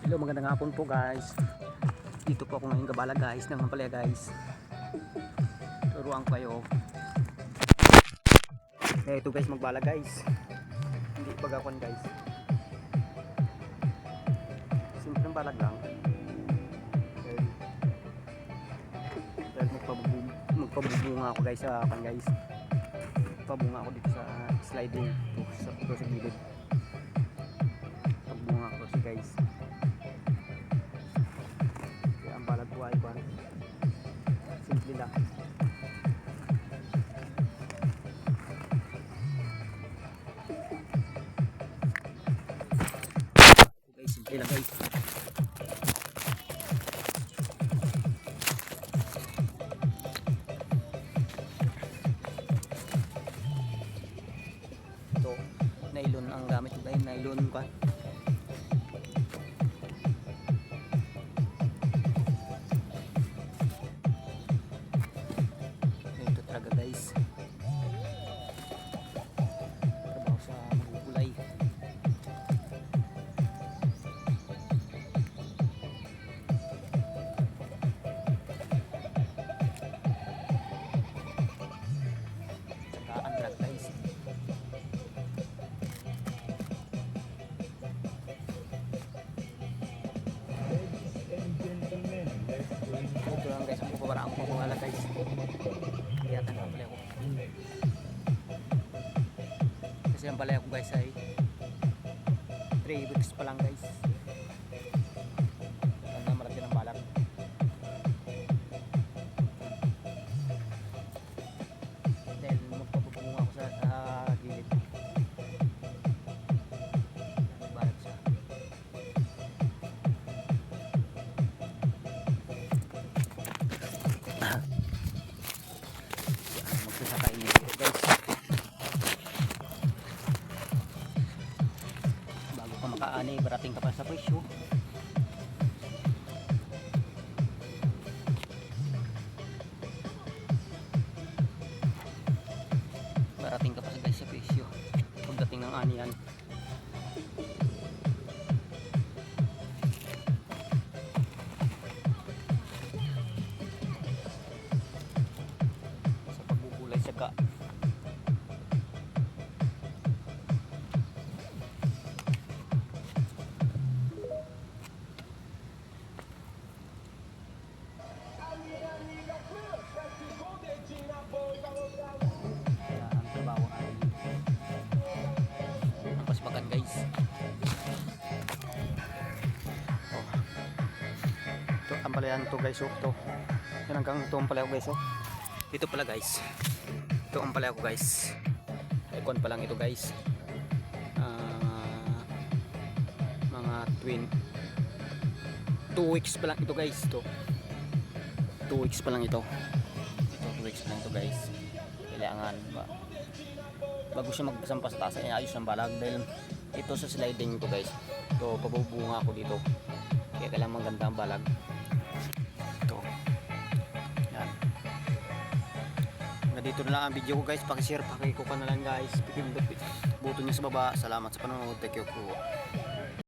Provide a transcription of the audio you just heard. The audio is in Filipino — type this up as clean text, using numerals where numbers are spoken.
Hello, magandang hapon po guys. Dito po ako ngayon kabala guys ng Ampalaya guys. Turuan ko kayo. Ito guys, magbala guys. Hindi pagakon guys. Simpleng balag lang. Dahil magpabubunga ako guys sa akin guys. Pabunga ako dito sa sliding ito sa gilid. Pabunga ako si guys. Simple lang. Okay, simple lang guys. Ito, nylon ang gamit ko guys, nylon pa. Para ako pagwala guys. Kaya tanong pala ako. Kasi ang balay ako guys ay 3 weeks pa lang guys. Ano malaki ng balak. Dahil magpapabunga ako sa gilid. Balak siya. Bago ka makaani, barating ka pa sa presyo. Barating ka pa guys sa presyo pagdating ng anihan. Sa pagbubulay sa ka. Guys, ito ang palayan to guys. Ito yan hanggang ito ang palaya ko guys. Ito pala guys, ito ang palaya ko guys. Icon pa lang ito guys. Mga 2 weeks pa lang ito guys. Ito 2 weeks pa lang ito. 2 weeks pa lang ito guys. Kailangan bago siya magsampa sa taas ay ayos ng balag dahil ito sa sliding ito guys. Ito pabubunga ako dito. Kaya kailangan maganda ang balag. Ito. Yan. Dito na lang ang video ko guys. Paki-share, paki-kuha na lang guys. Pipindot buto niyo sa baba. Salamat sa panonood. Thank you po.